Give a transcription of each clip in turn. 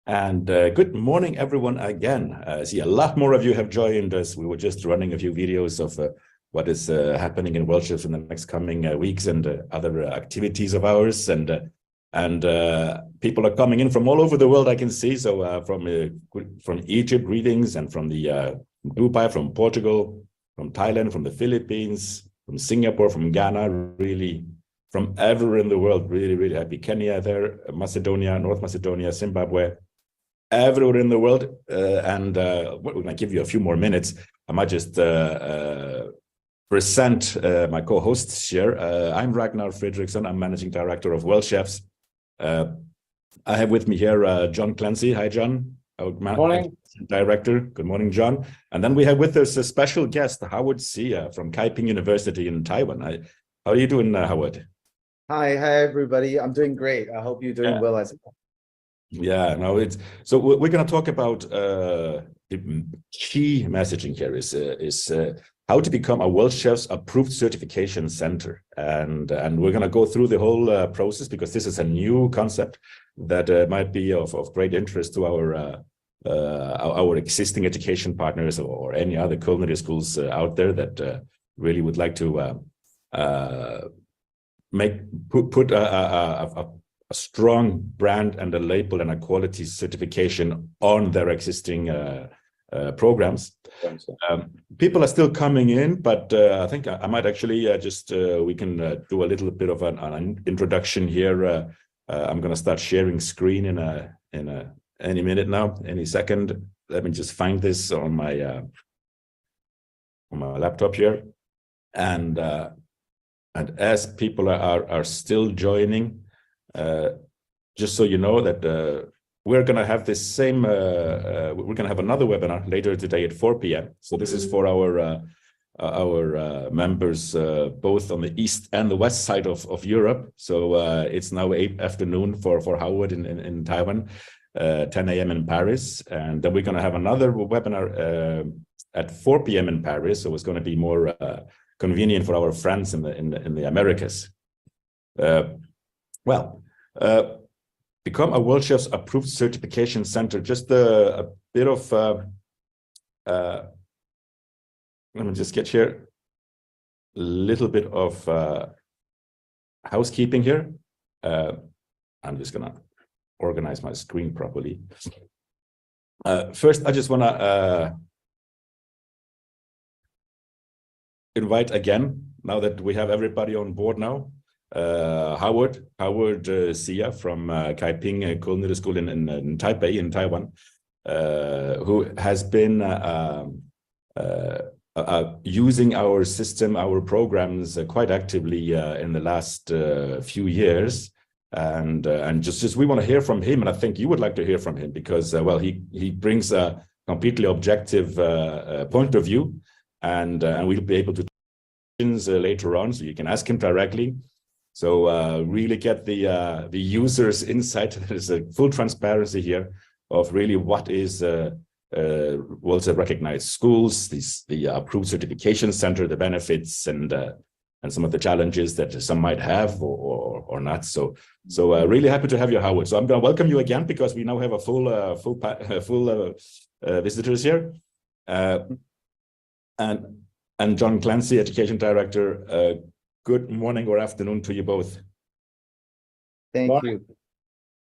And good morning, everyone, again. I see a lot more of you have joined us. We were just running a few videos of what is happening in Worldchefs in the next coming weeks and other activities of ours. And people are coming in from all over the world, I can see. So from Egypt, greetings, and from Dubai, from Portugal, from Thailand, from the Philippines, from Singapore, from Ghana, really from everywhere in the world. Really, really happy. Kenya there, Macedonia, North Macedonia, Zimbabwe, everywhere in the world. And we're going to give you a few more minutes. I might just present my co-hosts here. I'm Ragnar Fredriksson. I'm Managing Director of Worldchefs. I have with me here John Clancy. Hi, John. Good morning. Director. Good morning, John. And then we have with us a special guest, Howard Sia from Kaiping University in Taiwan. How are you doing, Howard? Hi, everybody. I'm doing great. I hope you're doing well as well. Yeah, no, so we're going to talk about the key messaging here is how to become a Worldchefs approved certification center, and we're going to go through the whole process because this is a new concept that might be of great interest to our existing education partners or any other culinary schools out there that really would like to put a strong brand and a label and a quality certification on their existing programs. People are still coming in, but I think I might actually we can do a little bit of an introduction here. I'm going to start sharing screen in any minute now, any second. Let me just find this on my laptop here, and as people are still joining. Just so you know that we're going to have this same, we're going to have another webinar later today at 4 p.m. So this is for our members both on the east and the west side of Europe. So it's now 8 afternoon for Howard in Taiwan, 10 a.m. in Paris. And then we're going to have another webinar at 4 p.m. in Paris. So it's going to be more convenient for our friends in the Americas. Become a Worldchefs approved certification center. Just a bit of, let me just get here, a little bit of housekeeping here. I'm just gonna organize my screen properly. First, I just wanna invite again, now that we have everybody on board now, Howard Sia from Kaiping Culinary School in Taipei in Taiwan, who has been using our system, our programs quite actively in the last few years, and just we want to hear from him, and I think you would like to hear from him because he brings a completely objective point of view, and we'll be able to later on, so you can ask him directly. So really get the user's insight. There's a full transparency here of really what is Worldchefs recognized schools, the approved certification center, the benefits, and some of the challenges that some might have or not. So really happy to have you, Howard. So I'm going to welcome you again because we now have a full visitors here, and John Clancy, Education Director. Good morning or afternoon to you both. Thank you. Good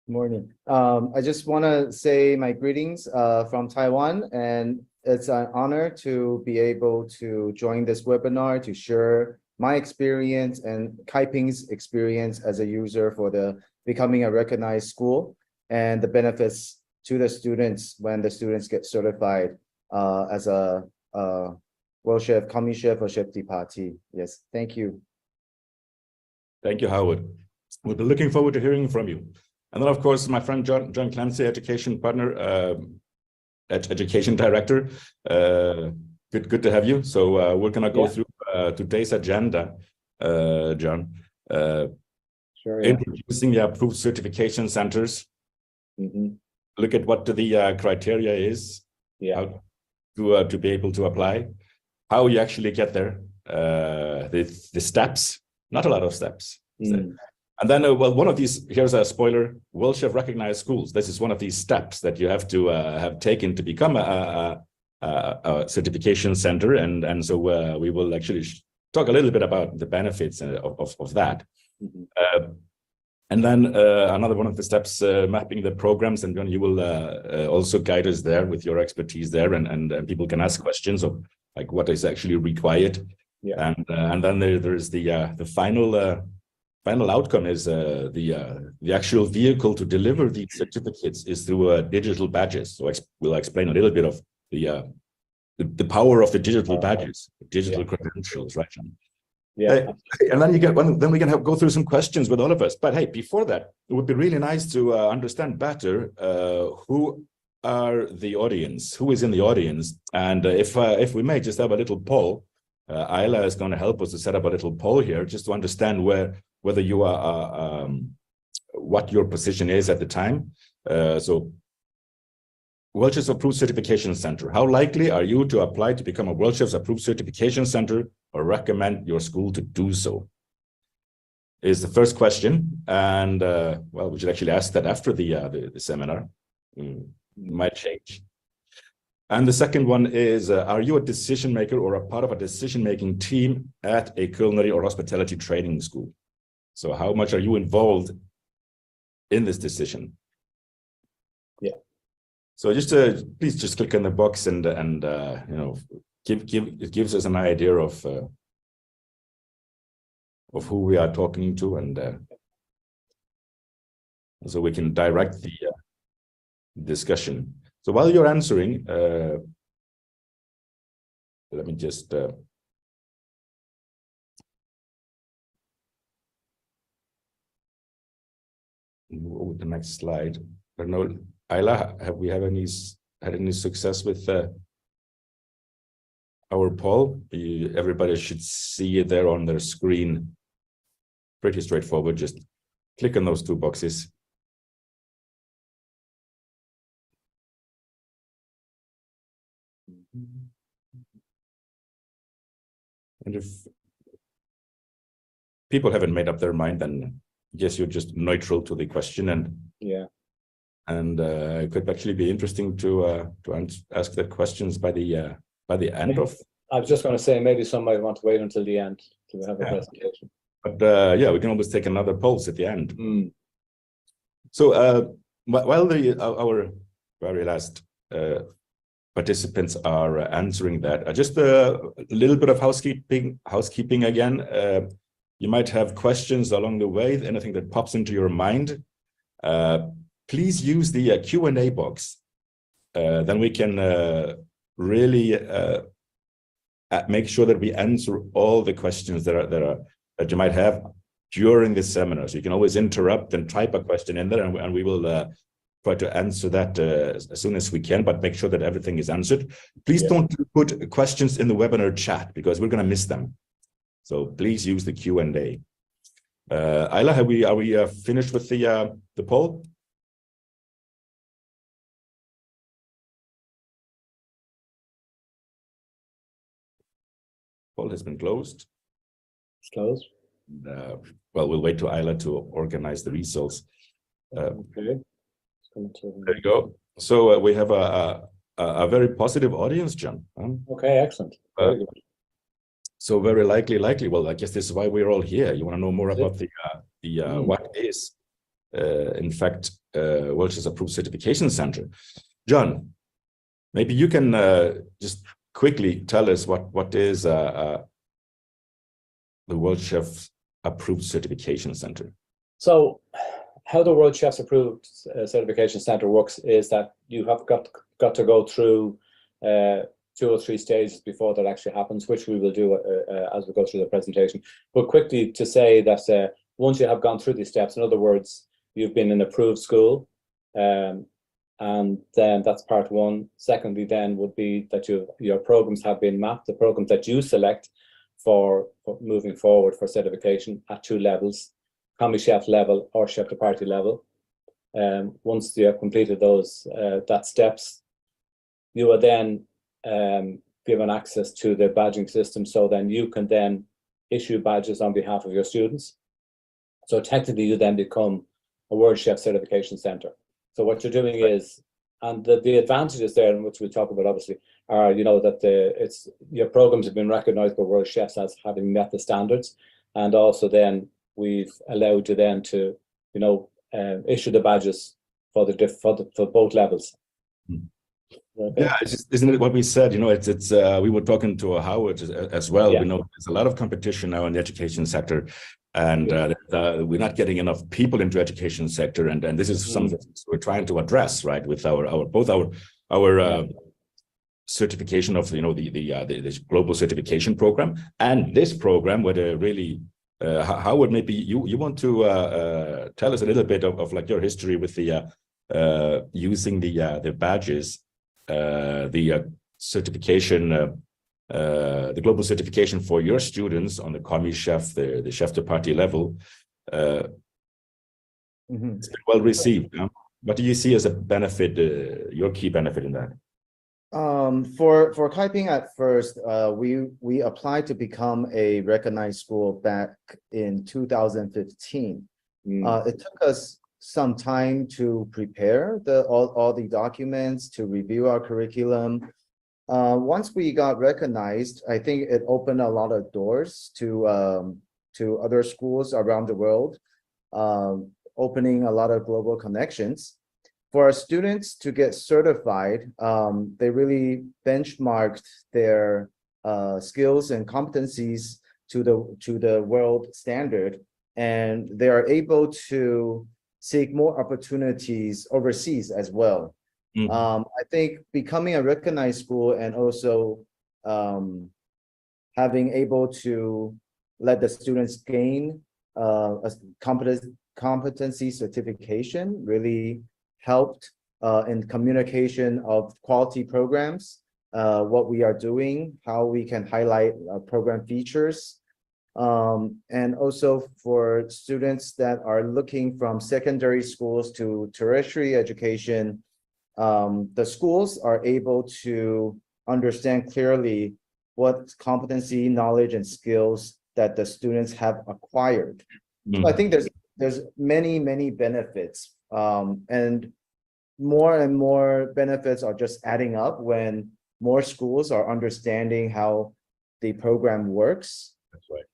morning. I just want to say my greetings from Taiwan, and it's an honor to be able to join this webinar to share my experience and Kaiping's experience as a user for the becoming a recognized school and the benefits to the students when the students get certified as a World Chef, Commis Chef, or Chef de Partie. Yes, thank you. Thank you, Howard. We'll be looking forward to hearing from you. And then, of course, my friend John Clancy, education partner, education director. Good to have you. So we're going to go through today's agenda, John. Sure. Yeah. Introducing the approved certification centers. Look at what the criteria is. How to be able to apply. How you actually get there. The steps. Not a lot of steps. And then, well, one of these, here's a spoiler, Worldchef recognized schools. This is one of these steps that you have to have taken to become a certification center. And so we will actually talk a little bit about the benefits of that. And then another one of the steps, mapping the programs, and then you will also guide us there with your expertise there, and people can ask questions of like what is actually required. Yeah. And then there is the final outcome is the actual vehicle to deliver these certificates is through digital badges. So we'll explain a little bit of the power of the digital badges, digital credentials, right, John? Yeah. And then then we can go through some questions with all of us. But hey, before that, it would be really nice to understand better who are the audience, who is in the audience, and if we may just have a little poll. Ayla is going to help us to set up a little poll here, just to understand whether you are what your position is at the time. So, Worldchefs Approved Certification Center. How likely are you to apply to become a Worldchefs Approved Certification Center, or recommend your school to do so? Is the first question, and well, we should actually ask that after the seminar. Might change. And the second one is, are you a decision maker or a part of a decision-making team at a culinary or hospitality training school? So how much are you involved in this decision? Yeah. So just please just click on the box and you know, it gives us an idea of who we are talking to, and so we can direct the discussion. So while you're answering, let me just move over to the next slide. I don't know, Ayla, have we had any success with our poll? Everybody should see it there on their screen. Pretty straightforward. Just click on those two boxes. And if people haven't made up their mind, then yes, you're just neutral to the question, and it could actually be interesting to ask the questions by the end of. I was just going to say, maybe some might want to wait until the end to have a presentation. But yeah, we can always take another pulse at the end. So while our very last participants are answering that, just a little bit of housekeeping again. You might have questions along the way, anything that pops into your mind. Please use the Q&A box. Then we can really make sure that we answer all the questions that you might have during this seminar. So you can always interrupt and type a question in there, and we will try to answer that as soon as we can, but make sure that everything is answered. Please don't put questions in the webinar chat, because we're going to miss them. So please use the Q&A. Ayla, are we finished with the poll? Poll has been closed. It's closed. Well, we'll wait to Ayla to organize the results. Okay. There you go. So we have a very positive audience, John. Okay, excellent. Very good. So very likely. Well, I guess this is why we're all here. You want to know more about the what is, in fact, Worldchefs Approved Certification Center. John, maybe you can just quickly tell us what is the Worldchefs Approved Certification Center. So, how the Worldchefs Approved Certification Center works is that you have got to go through 2 or 3 stages before that actually happens, which we will do as we go through the presentation. But quickly to say that once you have gone through these steps, in other words, you've been in approved school, and then that's part one. Secondly, then would be that your programs have been mapped, the programs that you select for moving forward for certification at 2 levels, commis chef level or chef de partie level. Once you have completed those that steps, you are then given access to the badging system, so then you can then issue badges on behalf of your students. So technically, you then become a World Chef Certification Center. So what you're doing is, and the advantages there, and which we'll talk about obviously, are that your programs have been recognised by World Chefs as having met the standards, and also then we've allowed you then to issue the badges for both levels. Okay. Yeah, isn't it what we said? We were talking to Howard as well. Yeah. We know there's a lot of competition now in the education sector, and we're not getting enough people into education sector, and this is something we're trying to address, right? With our certification of the global certification program and this program, where really Howard, maybe you want to tell us a little bit of like your history with the using the badges. The certification, the global certification for your students on the commis chef, the chef de partie level, it's been well received. What do you see as a benefit, your key benefit in that? For Kaiping at first, we applied to become a recognized school back in 2015. It took us some time to prepare all the documents, to review our curriculum. Once we got recognized, I think it opened a lot of doors to other schools around the world, opening a lot of global connections. For our students to get certified, they really benchmarked their skills and competencies to the world standard, and they are able to seek more opportunities overseas as well. I think becoming a recognized school and also having able to let the students gain a competency certification really helped in communication of quality programs, what we are doing, how we can highlight program features. And also for students that are looking from secondary schools to tertiary education, the schools are able to understand clearly what competency, knowledge, and skills that the students have acquired. So I think there's many benefits, and more benefits are just adding up when more schools are understanding how the program works. That's right.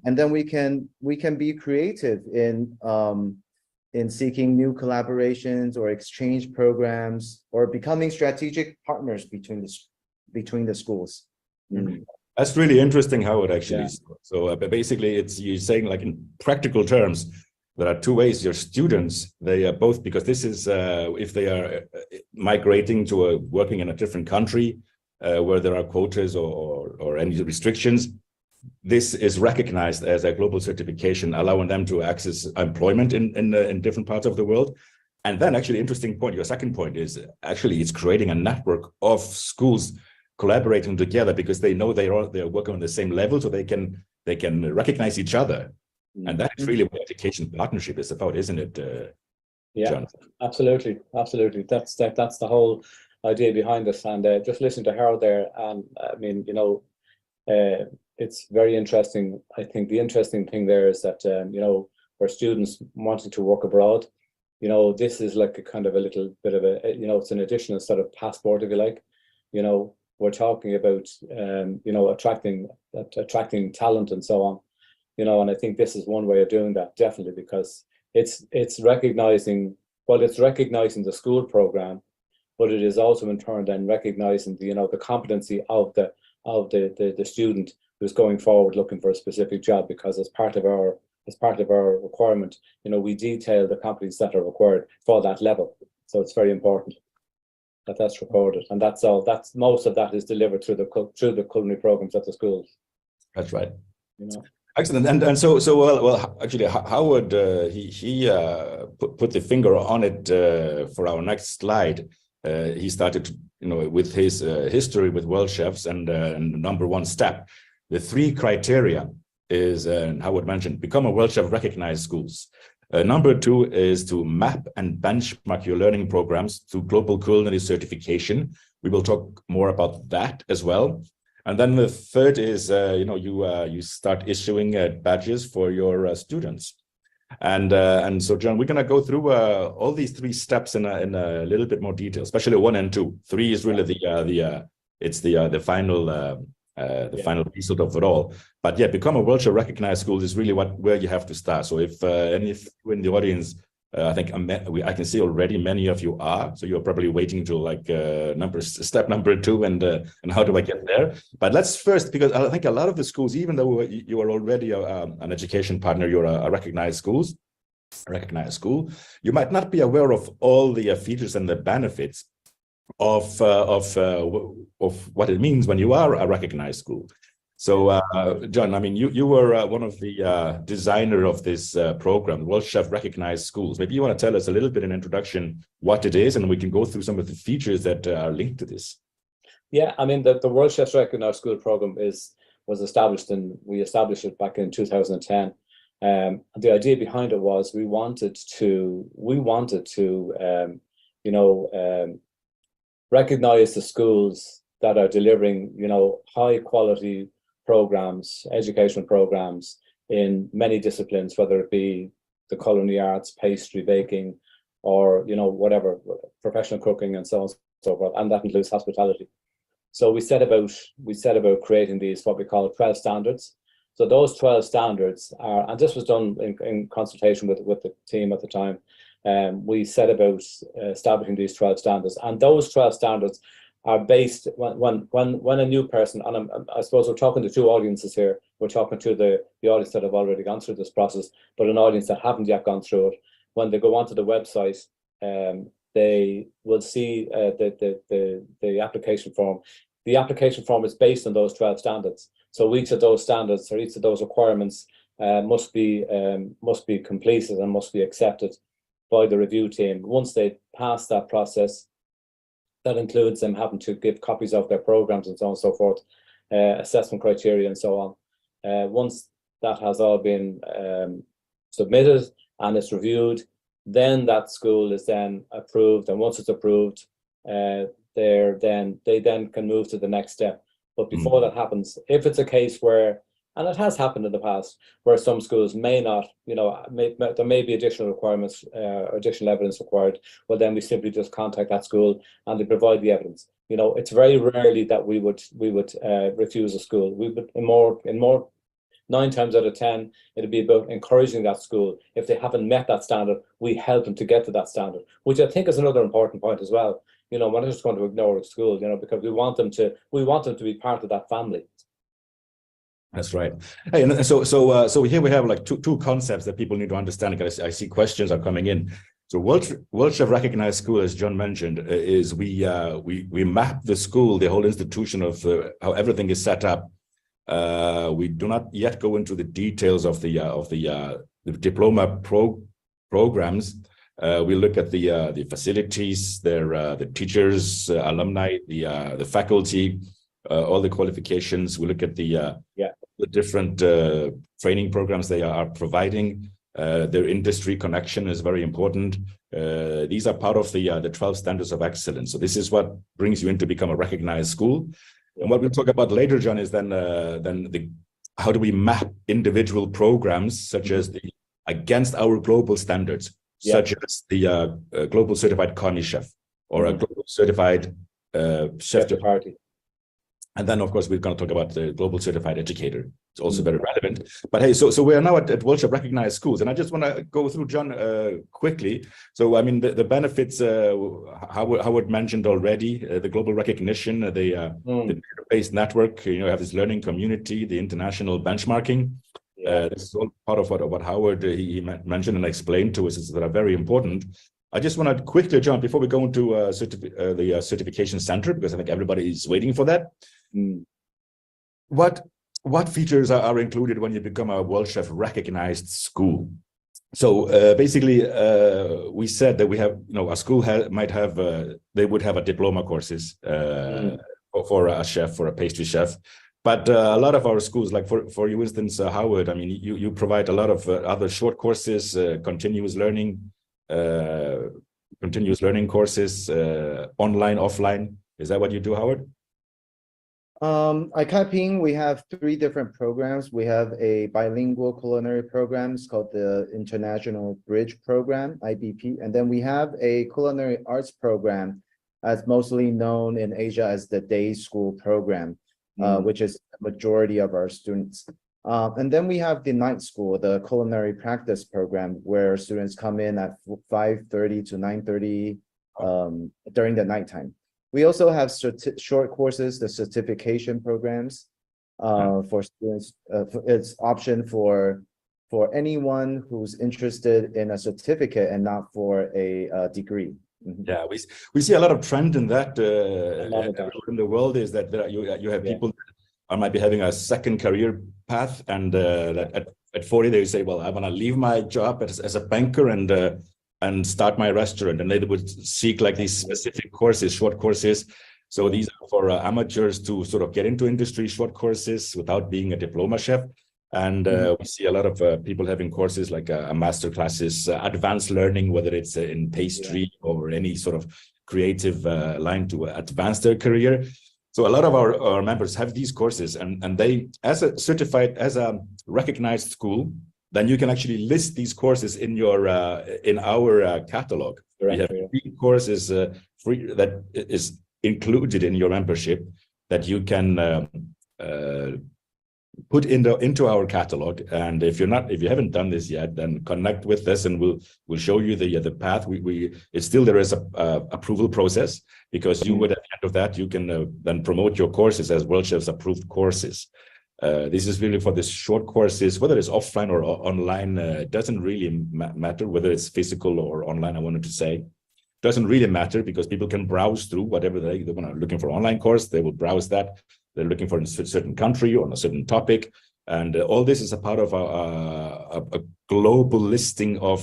And then we can be creative in seeking new collaborations or exchange programs or becoming strategic partners between the schools. That's really interesting, Howard, actually. Yeah. So basically, you're saying, like, in practical terms, there are two ways. Your students, they are both, because this is if they are migrating to working in a different country where there are quotas or any restrictions, this is recognized as a global certification, allowing them to access employment in different parts of the world. And then, actually, interesting point, your second point is actually it's creating a network of schools collaborating together because they know they're working on the same level, so they can recognize each other. And that's really what education partnership is about, isn't it? Yeah, Jonathan? absolutely. That's the whole idea behind this. And just listen to Harold there, and I mean, it's very interesting. I think the interesting thing there is that for students wanting to work abroad, this is like a kind of a little bit of a it's an additional sort of passport, if you like. We're talking about attracting talent and so on. And I think this is one way of doing that, definitely, because it's recognizing the school program, but it is also in turn then recognizing the competency of the student who's going forward looking for a specific job, because as part of our requirement, we detail the competencies that are required for that level. So it's very important that that's recorded, and that's all. That's most of that is delivered through the culinary programs at the schools. That's right. Excellent. And so well actually, Howard he put the finger on it for our next slide. He started with his history with Worldchefs, and number one step, the three criteria is, Howard mentioned, become a World Chef recognized schools. Number two is to map and benchmark your learning programs to global culinary certification. We will talk more about that as well. And then the third is, you start issuing badges for your students. And so, John, we're going to go through all these three steps in a little bit more detail, especially 1 and 2. 3 is really the final piece of it all. But yeah, become a World Chef recognized school is really where you have to start. So if you in the audience, I think I can see already many of you are. So you're probably waiting to like step number 2 and how do I get there? But let's first, because I think a lot of the schools, even though you are already an education partner, you're a recognized school, you might not be aware of all the features and the benefits of what it means when you are a recognized school. So, John, I mean, you were one of the designer of this program, World Chef Recognized Schools. Maybe you want to tell us a little bit in introduction what it is, and we can go through some of the features that are linked to this. Yeah, I mean, the World Chefs Recognized School program was established, and we established it back in 2010. The idea behind it was we wanted to recognize the schools that are delivering, high quality programs, educational programs in many disciplines, whether it be the culinary arts, pastry, baking, or whatever, professional cooking, and so on and so forth, and that includes hospitality. So we set about creating these what we call 12 standards. So those 12 standards are, and this was done in consultation with the team at the time. We set about establishing these 12 standards, and those 12 standards are based when a new person, and I suppose we're talking to two audiences here. We're talking to the audience that have already gone through this process, but an audience that haven't yet gone through it. When they go onto the website, they will see the application form. The application form is based on those 12 standards. So each of those standards or each of those requirements must be completed and must be accepted by the review team. Once they pass that process, that includes them having to give copies of their programs and so on and so forth, assessment criteria and so on. Once that has all been submitted and it's reviewed, then that school is then approved. And once it's approved, they then can move to the next step. But before that happens, if it's a case where, and it has happened in the past, where some schools may not, there may be additional requirements, additional evidence required, well, then we simply just contact that school and they provide the evidence. It's very rarely that we would refuse a school. We would, in more 9 times out of 10, it'd be about encouraging that school. If they haven't met that standard, we help them to get to that standard, which I think is another important point as well. We're not just going to ignore a school, because we want them to be part of that family. That's right. Hey, and so here we have like two concepts that people need to understand, because I see questions are coming in. So World Chef Recognized School, as John mentioned, is we map the school, the whole institution of how everything is set up. We do not yet go into the details of the diploma programs. We look at the facilities, the teachers, alumni, the faculty, all the qualifications. We look at the different training programs they are providing. Their industry connection is very important. These are part of the 12 standards of excellence. So this is what brings you in to become a recognized school. And what we'll talk about later, John, is then how do we map individual programs such as against our global standards, such as the global certified Connie chef or a global certified chef de partie. And then, of course, we're going to talk about the global certified educator. It's also very relevant. But hey, so we are now at World Chef Recognized Schools, and I just want to go through, John, quickly. So, I mean, the benefits, Howard mentioned already, the global recognition, the database network. You have this learning community, the international benchmarking. This is all part of what Howard he mentioned and explained to us that are very important. I just want to quickly, John, before we go into the certification center, because I think everybody is waiting for that. What features are included when you become a World Chef recognized school? So basically, we said that we have, a school might have, they would have a diploma courses for a chef, for a pastry chef. But a lot of our schools, like for you, instance, Howard, I mean, you provide a lot of other short courses, continuous learning courses, online, offline. Is that what you do, Howard? ICAPing, we have 3 different programs. We have a bilingual culinary program. It's called the International Bridge Program, IBP. And then we have a culinary arts program that's mostly known in Asia as the day school program, which is the majority of our students. And then we have the night school, the culinary practice program, where students come in at 5:30 to 9:30 during the nighttime. We also have short courses, the certification programs for students. It's option for anyone who's interested in a certificate and not for a degree. Yeah, we see a lot of trend in that that. in the world, is that you have people that might be having a second career path, and at 40 they say, well, I want to leave my job as a banker and start my restaurant, and they would seek like these specific courses, short courses. So these are for amateurs to sort of get into industry, short courses without being a diploma chef. And we see a lot of people having courses like a master classes, advanced learning, whether it's in pastry or any sort of creative line to advance their career. So a lot of our members have these courses, and they, as a certified, as a recognized school, then you can actually list these courses in your in our catalog. We have 3 courses free that is included in your membership that you can put into our catalog. And if you haven't done this yet, then connect with us, and we'll show you the path. It's still, there is a approval process, because you would, at the end of that, you can then promote your courses as Worldchefs approved courses. This is really for the short courses, whether it's offline or online. It doesn't really matter whether it's physical or online. I wanted to say, doesn't really matter, because people can browse through whatever they're looking for. Online course, they will browse that. They're looking for a certain country or a certain topic, and all this is a part of a global listing of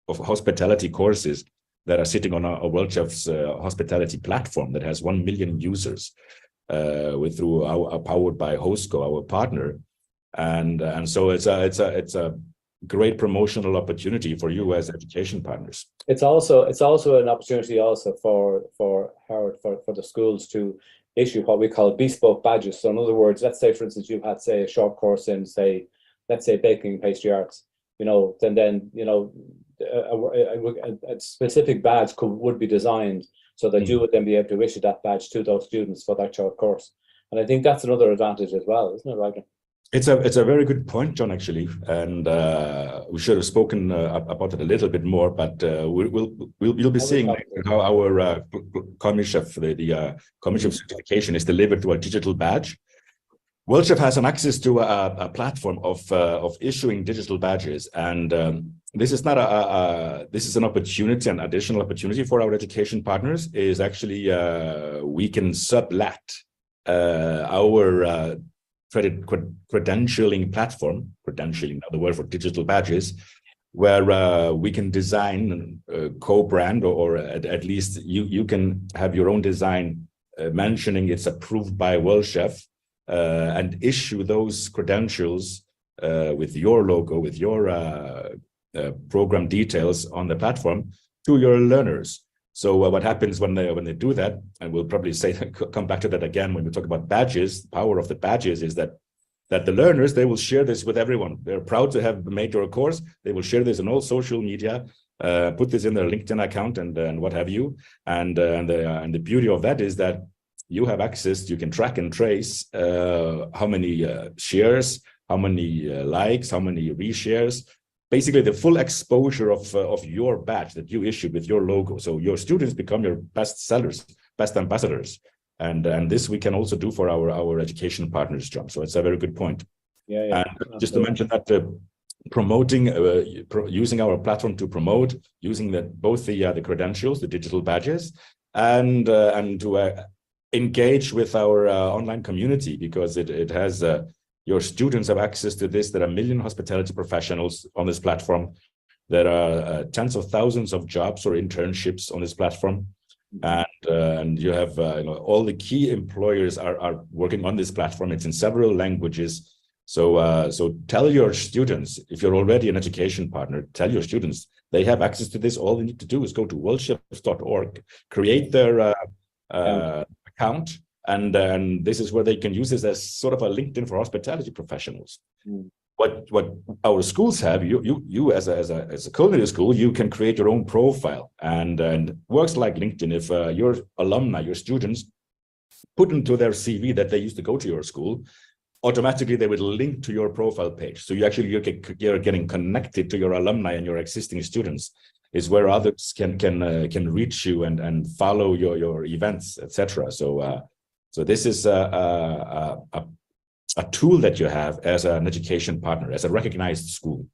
hospitality courses that are sitting on our Worldchefs hospitality platform that has 1 million users. Through our powered by Hostco, our partner, and so it's a great promotional opportunity for you as education partners. It's also an opportunity also for the schools to issue what we call bespoke badges. So in other words, let's say, for instance, you've had, say, a short course in, say, let's say, baking and pastry arts. Then a specific badge would be designed so that you would then be able to issue that badge to those students for that short course. And I think that's another advantage as well, isn't it, Roger? It's a very good point, John, actually, and we should have spoken about it a little bit more, but you'll be seeing how our CommuChef, the CommuChef certification is delivered through a digital badge. Worldchef has an access to a platform of issuing digital badges, and this is not this is an opportunity, an additional opportunity for our education partners. Is actually we can sublet our credentialing platform, credentialing, another word for digital badges, where we can design co-brand, or at least you can have your own design mentioning it's approved by Worldchef, and issue those credentials with your logo, with your program details on the platform to your learners. So what happens when they do that, and we'll probably come back to that again when we talk about badges, the power of the badges is that the learners, they will share this with everyone. They're proud to have made your course. They will share this on all social media, put this in their LinkedIn account and what have you. And the beauty of that is that you have access, you can track and trace how many shares, how many likes, how many reshares, basically the full exposure of your badge that you issued with your logo. So your students become your best sellers, best ambassadors. And this we can also do for our education partners, John. So it's a very good point. Yeah. And just to mention that promoting, using our platform to promote, using both the credentials, the digital badges, and to engage with our online community, because it has your students have access to this. There are 1 million hospitality professionals on this platform. There are tens of thousands of jobs or internships on this platform, and you have all the key employers are working on this platform. It's in several languages. So tell your students, if you're already an education partner, tell your students they have access to this. All they need to do is go to worldchefs.org, create their account, And this is where they can use this as sort of a LinkedIn for hospitality professionals. What our schools have, you as a culinary school, you can create your own profile, and works like LinkedIn. If your alumni, your students, put into their CV that they used to go to your school, automatically they would link to your profile page. So you're getting connected to your alumni and your existing students, is where others can reach you and follow your events, etc. So this is a tool that you have as an education partner, as a recognized school.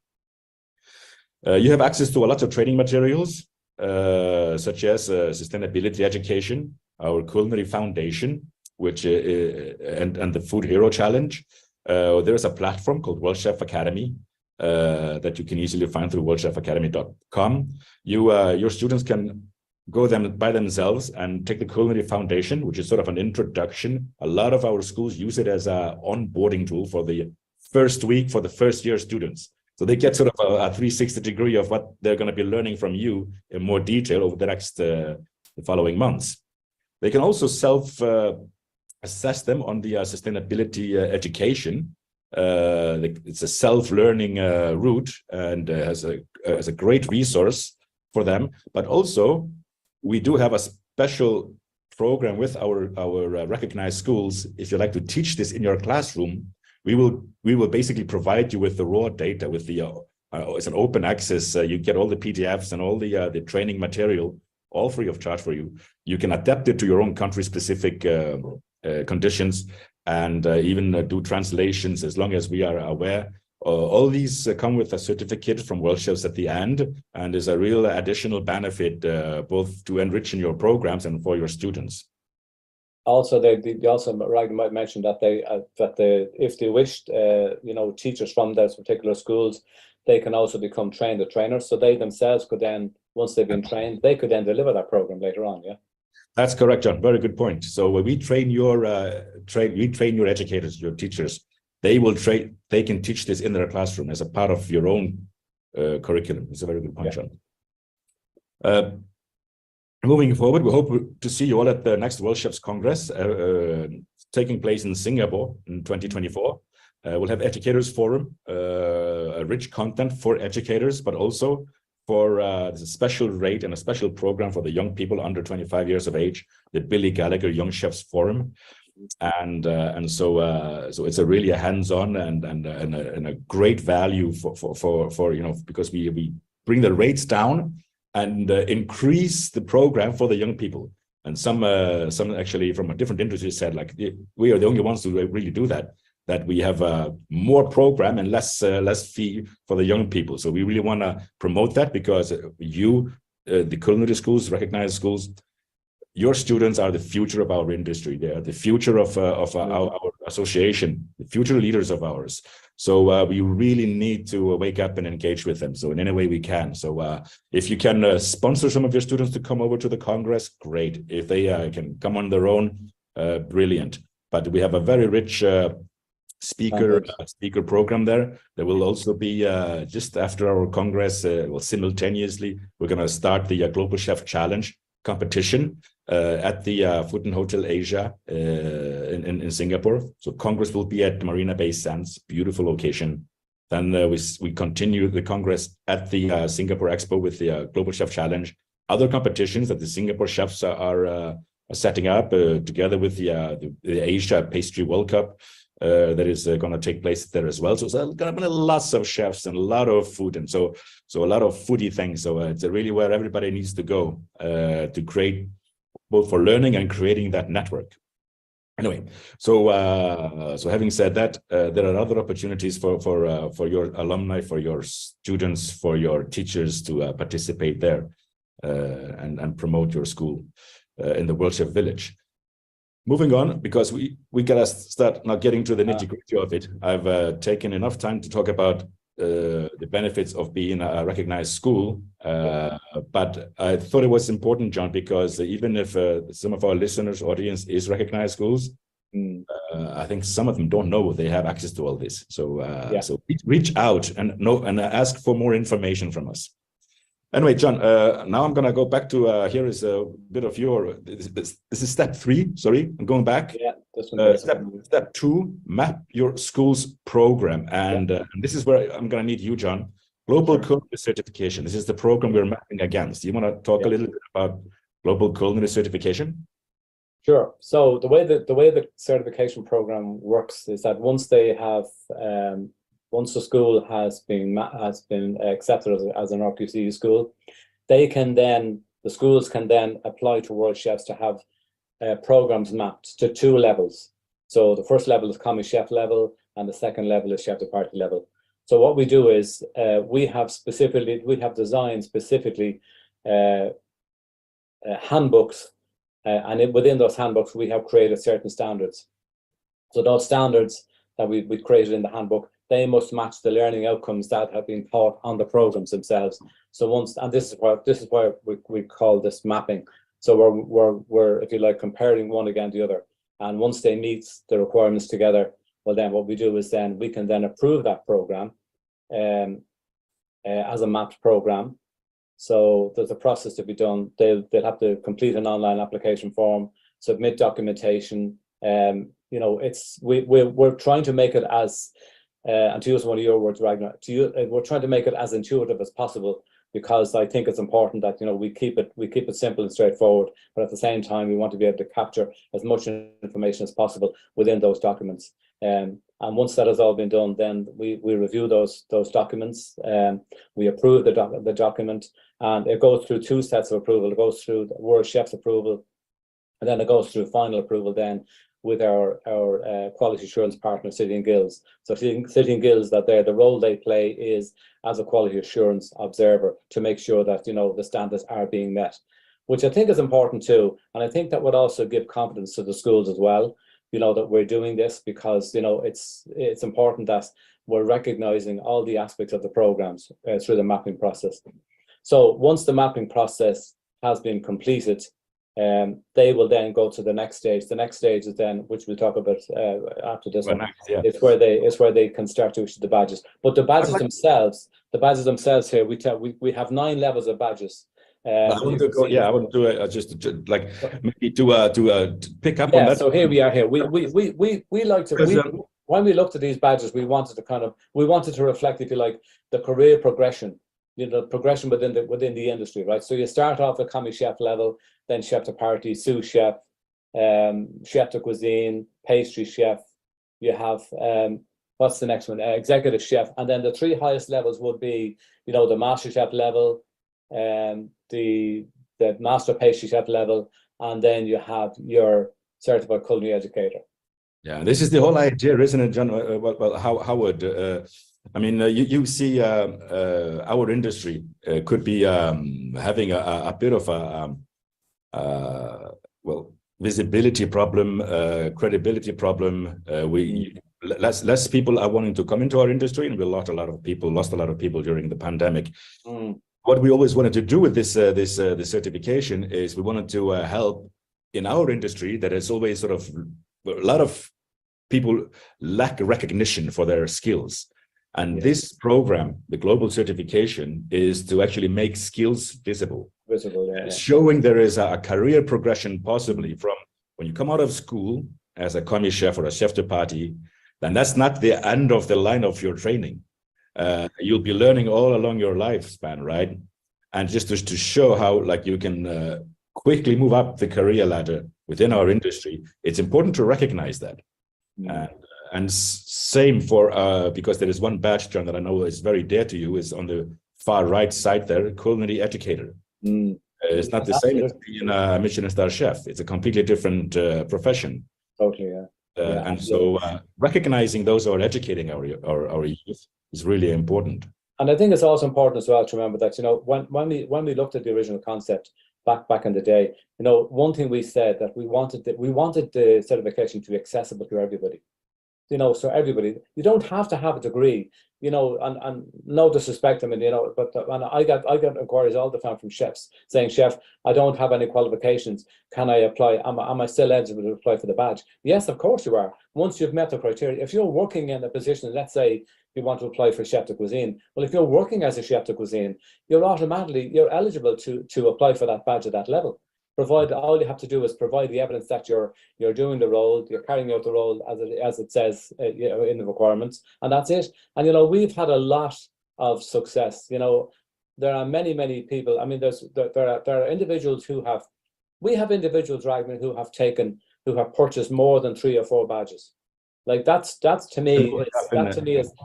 You have access to a lot of training materials, such as sustainability education, our culinary foundation, which and the Food Hero Challenge. There is a platform called Worldchef Academy that you can easily find through worldchefacademy.com. Your students can go by themselves and take the culinary foundation, which is sort of an introduction. A lot of our schools use it as an onboarding tool for the first week, for the first year students. So they get sort of a 360 degree of what they're going to be learning from you in more detail over the next the following months. They can also assess them on the sustainability education. It's a self-learning route, and has a great resource for them. But also, we do have a special program with our recognized schools. If you like to teach this in your classroom, we will basically provide you with the raw data, with the it's an open access. You get all the PDFs and all the training material, all free of charge for you. You can adapt it to your own country-specific conditions, and even do translations, as long as we are aware. All these come with a certificate from Worldchefs at the end, and is a real additional benefit, both to enrich in your programs and for your students. Also, they also might mention that if they wished, teachers from those particular schools, they can also become trained trainers. So they themselves could then, once they've been trained, they could then deliver that program later on. Yeah. That's correct, John. Very good point. So when we train your educators, your teachers, they can teach this in their classroom as a part of your own curriculum. It's a very good point, John. Moving forward, we hope to see you all at the next Worldchefs Congress taking place in Singapore in 2024. We'll have educators forum, a rich content for educators, but also for a special rate and a special program for the young people under 25 years of age, the Billy Gallagher Young Chefs Forum. And so it's really a hands-on and a great value for because we bring the rates down and increase the program for the young people. And some actually from a different industry said, like, we are the only ones who really do that we have more program and less fee for the young people. So we really want to promote that, because the culinary schools, recognized schools, your students are the future of our industry. They are the future of our association, the future leaders of ours. So we really need to wake up and engage with them. So in any way we can. So if you can sponsor some of your students to come over to the Congress, great. If they can come on their own, brilliant. But we have a very rich speaker program there. There will also be just after our Congress, simultaneously, we're going to start the Global Chef Challenge competition at the Food and Hotel Asia in Singapore. So Congress will be at Marina Bay Sands, beautiful location. Then we continue the Congress at the Singapore Expo with the Global Chef Challenge. Other competitions that the Singapore chefs are setting up together with the Asia Pastry World Cup that is going to take place there as well. So it's going to be lots of chefs and a lot of food, and so a lot of foodie things. So it's really where everybody needs to go to create, both for learning and creating that network. Anyway, so having said that, there are other opportunities for your alumni, for your students, for your teachers to participate there and promote your school in the Worldchef Village. Moving on, because we gotta start now getting to the nitty-gritty of it. I've taken enough time to talk about the benefits of being a recognized school, but I thought it was important, John, because even if some of our listeners' audience is recognized schools, I think some of them don't know they have access to all this. So so reach out and ask for more information from us. Anyway, John, now I'm going to go back to here is a bit of your, this is step 3. Sorry, I'm going back. Yeah, this one. Step 2, map your school's program. And this is where I'm going to need you, John. Global Culinary Certification. This is the program we're mapping against. You want to talk a little bit about Global Culinary Certification? Sure. So the way the certification program works is that once they have once the school has been accepted as an RQCE school, the schools can then apply to Worldchefs to have programs mapped to 2 levels. So the first level is commis chef level, and the second level is chef de partie level. So what we do is we have designed specifically handbooks, and within those handbooks we have created certain standards. So those standards that we created in the handbook, they must match the learning outcomes that have been taught on the programs themselves. So this is why we call this mapping. So we're if you like comparing one against the other, and once they meet the requirements together, well then what we do is then we can then approve that program as a mapped program. So there's a process to be done. They'll have to complete an online application form, submit documentation. You know, we're trying to make it as and to use one of your words, Ragnar, we're trying to make it as intuitive as possible, because I think it's important that, you know, we keep it simple and straightforward, but at the same time we want to be able to capture as much information as possible within those documents. And once that has all been done, then we review those documents, we approve the document, and it goes through 2 sets of approval. It goes through the Worldchefs approval, and then it goes through final approval then with our quality assurance partner, City and Guilds. So City and Guilds, the role they play is as a quality assurance observer to make sure that, you know, the standards are being met, which I think is important too. And I think that would also give confidence to the schools as well, you know, that we're doing this, because, you know, it's important that we're recognizing all the aspects of the programs through the mapping process. So once the mapping process has been completed, they will then go to the next stage. The next stage is then, which we'll talk about after this one. It's where they can start to issue the badges. But the badges themselves here, we have 9 levels of badges. I want to go. I want to just like maybe to pick up on that. So here we are. Here we like to. When we looked at these badges, we wanted to reflect, if you like, the career progression. You know, progression within the industry, right? So you start off at commis chef level, then chef de partie, sous chef, chef de cuisine, pastry chef. You have what's the next one? Executive chef, and then the 3 highest levels would be, you know, the master chef level, the master pastry chef level, and then you have your certified culinary educator. Yeah, this is the whole idea, isn't it, John? Well, Howard. I mean, you see our industry could be having a bit of a visibility problem, credibility problem. Less people are wanting to come into our industry, and we lost a lot of people during the pandemic. What we always wanted to do with this certification is we wanted to help in our industry that is always sort of a lot of people lack recognition for their skills. And this program, the global certification, is to actually make skills visible. Showing there is a career progression possibly from when you come out of school as a commis chef or a chef de partie, then that's not the end of the line of your training. You'll be learning all along your lifespan, right? And just to show how like you can quickly move up the career ladder within our industry, it's important to recognize that. And same for, because there is one badge, John, that I know is very dear to you, is on the far right side there, culinary educator. It's not the same as being a Michelin star chef. It's a completely different profession. Totally, and so recognizing those who are educating our youth is really important. And I think it's also important as well to remember that, you know, when we looked at the original concept back in the day, you know, one thing we said that we wanted the certification to be accessible to everybody. You know, so everybody, you don't have to have a degree, you know, and no disrespect, I mean, you know, but and I got inquiries all the time from chefs saying, "Chef, I don't have any qualifications. Can I apply? Am I still eligible to apply for the badge?" Yes, of course you are. Once you've met the criteria, if you're working in a position, let's say you want to apply for chef de cuisine. Well, if you're working as a chef de cuisine, you're eligible to apply for that badge at that level. Provide, all you have to do is provide the evidence that you're doing the role, you're carrying out the role as it says in the requirements, and that's it. And we've had a lot of success. There are many people. I mean, there are individuals we have individuals, Ragnar, who have purchased more than 3 or 4 badges. Like that's to me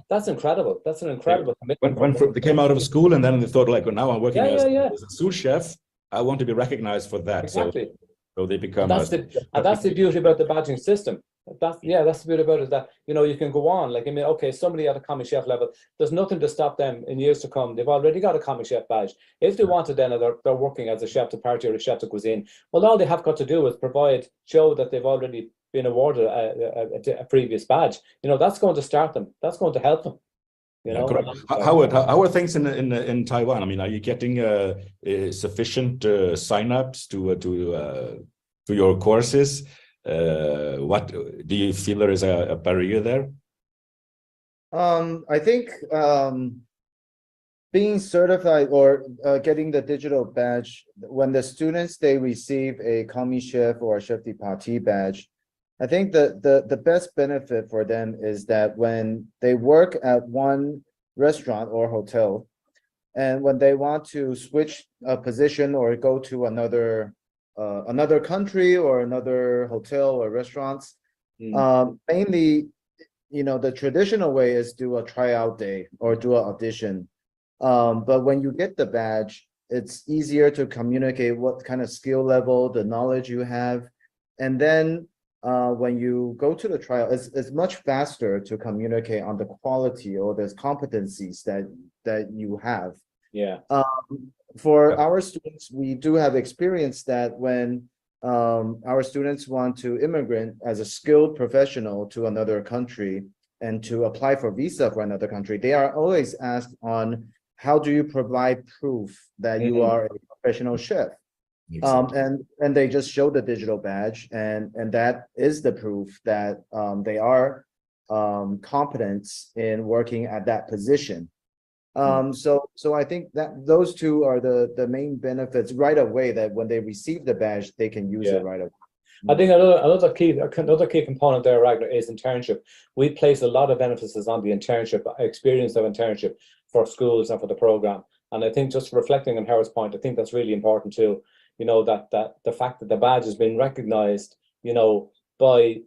that's incredible. That's an incredible commitment. When they came out of school and then they thought like, well, now I'm working as a sous chef. I want to be recognized for that. Exactly. So they become. That's the beauty about the badging system. That's the beauty about it, is that you can go on. Like, I mean, okay, somebody at a commis chef level, there's nothing to stop them in years to come. They've already got a commis chef badge. If they wanted, then they're working as a chef de partie or a chef de cuisine. Well, all they have got to do is show that they've already been awarded a previous badge. That's going to start them. That's going to help them. How are things in Taiwan? I mean, are you getting sufficient sign-ups to your courses? What do you feel there is a barrier there? I think being certified or getting the digital badge, when the students they receive a commis chef or a chef de partie badge, I think the best benefit for them is that when they work at one restaurant or hotel, and when they want to switch a position or go to another country or another hotel or restaurants, mainly, the traditional way is do a tryout day or do an audition. But when you get the badge, it's easier to communicate what kind of skill level, the knowledge you have, and then when you go to the trial, it's much faster to communicate on the quality or the competencies that you have. Yeah. For our students, we do have experience that when our students want to immigrate as a skilled professional to another country and to apply for visa for another country, they are always asked on how do you provide proof that you are a professional chef. Exactly. And they just show the digital badge, and that is the proof that they are competent in working at that position. So I think that those two are the main benefits right away, that when they receive the badge, they can use it right away. I think another key component there, Ragnar, is internship. We place a lot of emphasis on the internship, experience of internship for schools and for the program. And I think, just reflecting on Howard's point, I think that's really important too. That the fact that the badge has been recognized, by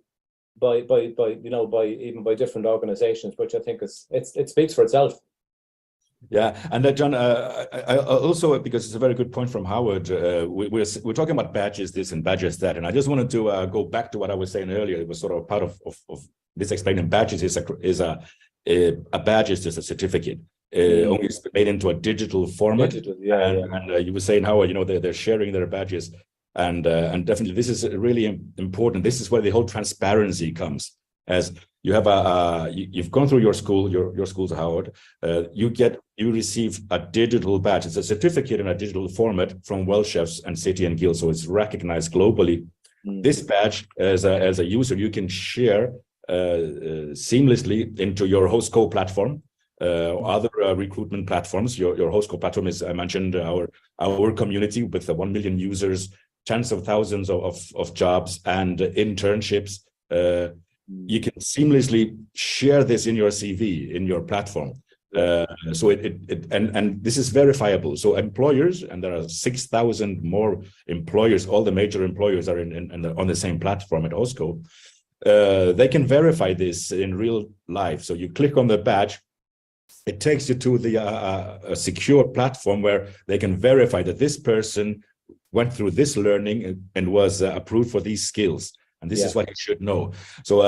different organizations, which I think it speaks for itself. Yeah, and John, I also, because it's a very good point from Howard, we're talking about badges this and badges that, and I just wanted to go back to what I was saying earlier. It was sort of part of this explaining badges a badge is just a certificate. Only it's made into a digital format. And you were saying how they're sharing their badges, and definitely this is really important. This is where the whole transparency comes. As you have you've gone through your schools, Howard. You receive a digital badge. It's a certificate in a digital format from Worldchefs and City and Guild, so it's recognized globally. This badge, as a user, you can share seamlessly into your HostCo platform. Other recruitment platforms. Your HostCo platform is, I mentioned, our community with 1 million users, tens of thousands of jobs and internships. You can seamlessly share this in your CV, in your platform. So and this is verifiable. So employers, and there are 6,000 more employers, all the major employers are on the same platform at HostCo. They can verify this in real life. So you click on the badge, it takes you to a secure platform where they can verify that this person went through this learning and was approved for these skills. And this is what you should know. So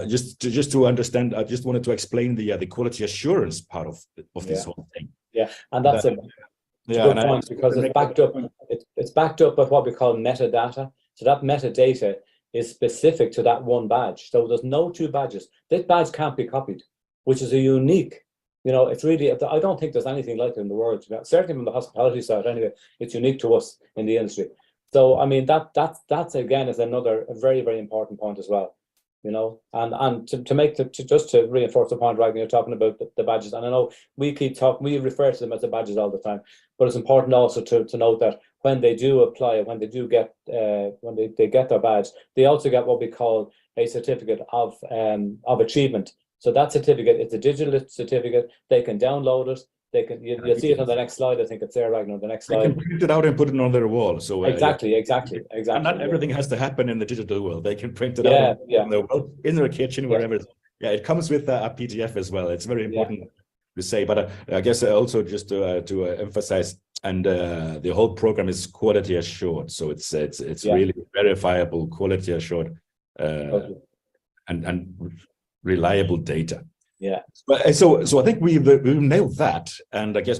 just to understand, I just wanted to explain the quality assurance part of this whole thing. Yeah, and that's a good point, because it's backed up. It's backed up with what we call metadata. So that metadata is specific to that one badge. So there's no two badges. This badge can't be copied, which is a unique. It's really, I don't think there's anything like it in the world. Certainly from the hospitality side, anyway, it's unique to us in the industry. So, I mean, that's again is another very, very important point as well. you know, and just to reinforce the point, right, when you're talking about the badges, and I know we refer to them as the badges all the time, but it's important also to note that when they do apply, when they do get when they get their badge, they also get what we call a certificate of achievement. So that certificate, it's a digital certificate. They can download it. You'll see it on the next slide. I think it's there right now. The next slide. They can print it out and put it on their wall. So exactly. And not everything has to happen in the digital world. They can print it out in the world, in their kitchen, wherever. Yeah, it comes with a PDF as well. It's very important to say. But I guess also just to emphasize, and the whole program is quality assured. So it's really verifiable, quality assured, and reliable data. Yeah. So I think we've nailed that, and I guess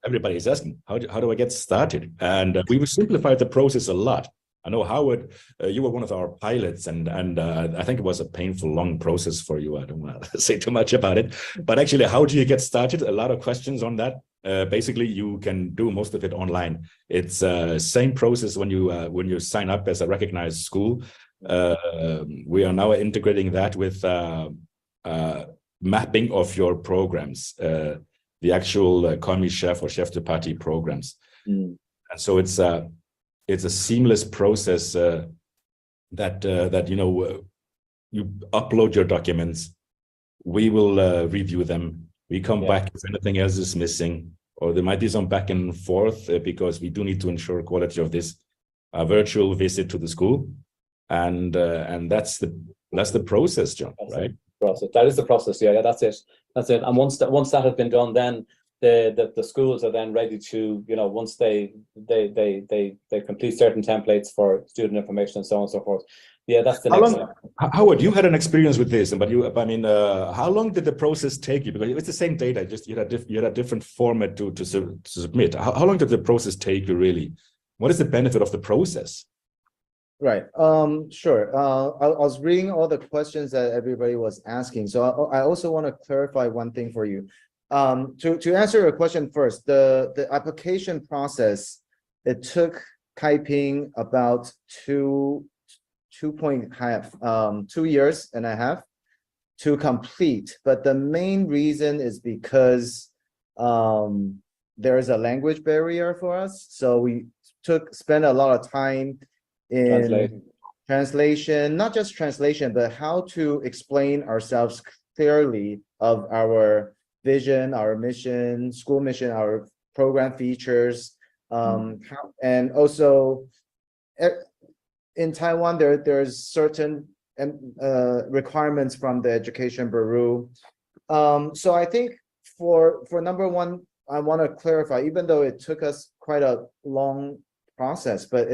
everybody's asking, how do I get started? And we've simplified the process a lot. I know, Howard, you were one of our pilots, and I think it was a painful, long process for you. I don't want to say too much about it, but actually, how do you get started? A lot of questions on that. Basically, you can do most of it online. It's same process when you sign up as a recognized school. We are now integrating that with mapping of your programs, the actual commis chef or chef de partie programs. And so it's a seamless process that you upload your documents, we will review them, we come back if anything else is missing, or there might be some back and forth because we do need to ensure quality of this virtual visit to the school, and that's the process, John, right? Process. That is the process. Yeah, that's it. And once that has been done, then the schools are then ready to, once they complete certain templates for student information and so on and so forth. Yeah, that's the next step. Howard, you had an experience with this, but how long did the process take you? Because it's the same data, just you had a different format to submit. How long did the process take you, really? What is the benefit of the process? Right. Sure. I was reading all the questions that everybody was asking. So I also want to clarify one thing for you. To answer your question first, the application process, it took Kaiping about 2 years and a half to complete. But the main reason is because there is a language barrier for us. So we spent a lot of time in translation, not just translation, but how to explain ourselves clearly of our vision, our mission, school mission, our program features, and also in Taiwan, there's certain requirements from the Education Bureau. So I think for number one, I want to clarify, even though it took us quite a long process, but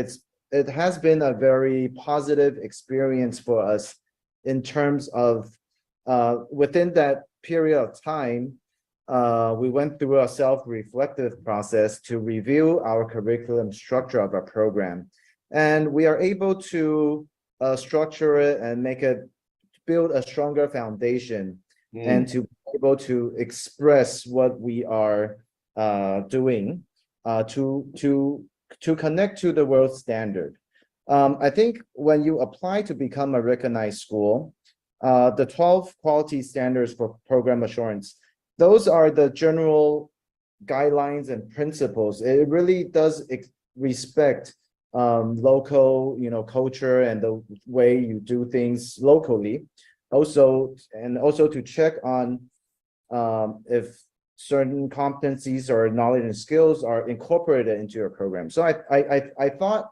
it has been a very positive experience for us in terms of within that period of time, we went through a self-reflective process to review our curriculum structure of our program. And we are able to structure it and build a stronger foundation and to be able to express what we are doing to connect to the world standard. I think when you apply to become a recognized school, the 12 quality standards for program assurance, those are the general guidelines and principles. It really does respect local, culture and the way you do things locally. Also to check on if certain competencies or knowledge and skills are incorporated into your program. So I thought,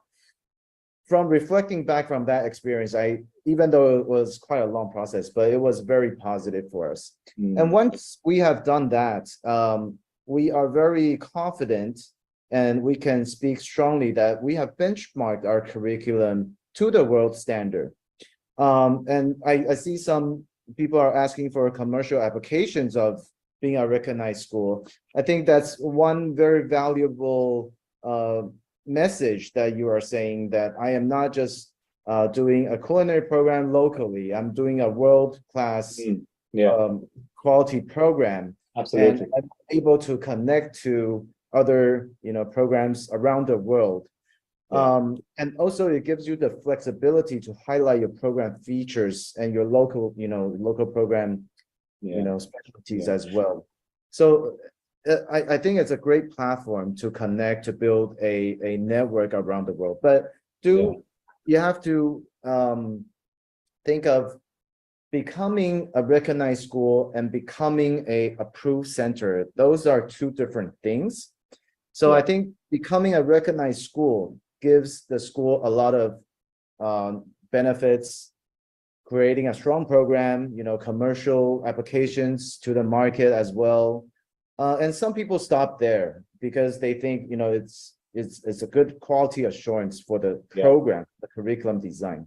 from reflecting back from that experience, even though it was quite a long process, but it was very positive for us. And once we have done that, we are very confident and we can speak strongly that we have benchmarked our curriculum to the world standard. And I see some people are asking for commercial applications of being a recognized school. I think that's one very valuable message that you are saying, that I am not just doing a culinary program locally. I'm doing a world-class quality program. Absolutely. And I'm able to connect to other programs around the world. And also it gives you the flexibility to highlight your program features and your local, local program, specialties as well. So I think it's a great platform to connect, to build a network around the world. But you have to think of becoming a recognized school and becoming a approved center. Those are two different things. So I think becoming a recognized school gives the school a lot of benefits, creating a strong program, commercial applications to the market as well. And some people stop there because they think, it's a good quality assurance for the program, the curriculum design.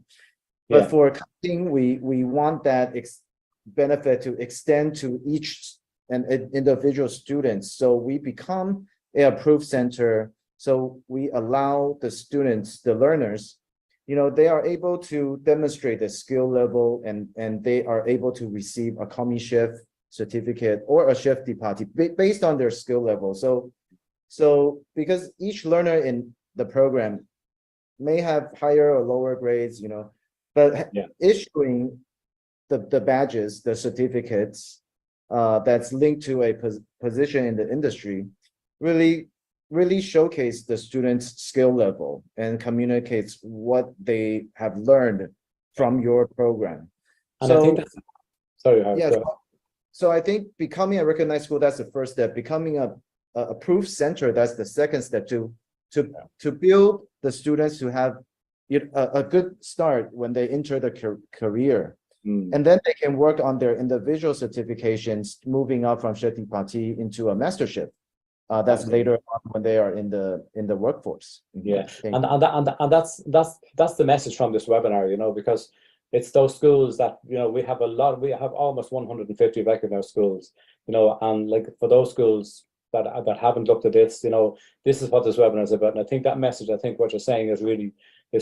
But for accounting, we want that benefit to extend to each and individual students. So we become an approved center. So we allow the students, the learners, they are able to demonstrate the skill level and they are able to receive a commis chef certificate or a chef de partie based on their skill level. So because each learner in the program may have higher or lower grades, but issuing the badges, the certificates that's linked to a position in the industry really showcase the students' skill level and communicates what they have learned from your program. And I think that's, sorry, so I think becoming a recognized school, that's the first step. Becoming a approved center, that's the second step to build the students to have a good start when they enter the career. And then they can work on their individual certifications, moving up from chef de partie into a master chef. That's later on when they are in the workforce. And that's the message from this webinar, because it's those schools that we have almost 150 recognized schools, and like for those schools that haven't looked at this, this is what this webinar is about. And I think that message, I think what you're saying is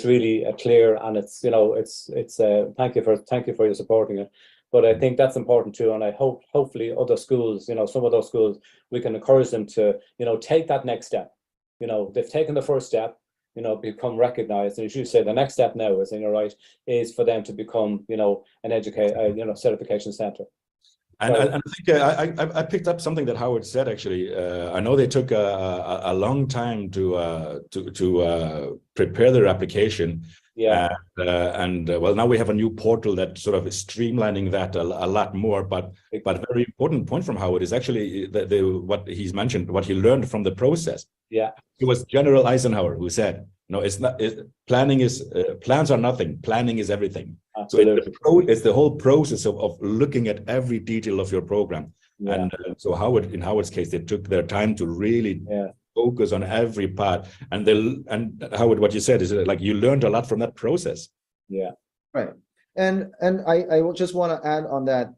really clear, and it's thank you for your supporting it. But I think that's important too, and I hope hopefully other schools, some of those schools, we can encourage them to take that next step. They've taken the first step, become recognized, and as you say, the next step now is for them to become an certification center. And I think I picked up something that Howard said. Actually, I know they took a long time to prepare their application. Well, now we have a new portal that sort of is streamlining that a lot more. But very important point from Howard is actually what he's mentioned, what he learned from the process. It was General Eisenhower who said, "No, it's not. Plans are nothing. Planning is everything." Absolutely. So it's the whole process of looking at every detail of your program. And so in Howard's case, they took their time to really focus on every part. And Howard, what you said is like you learned a lot from that process. Right. And I just want to add on that.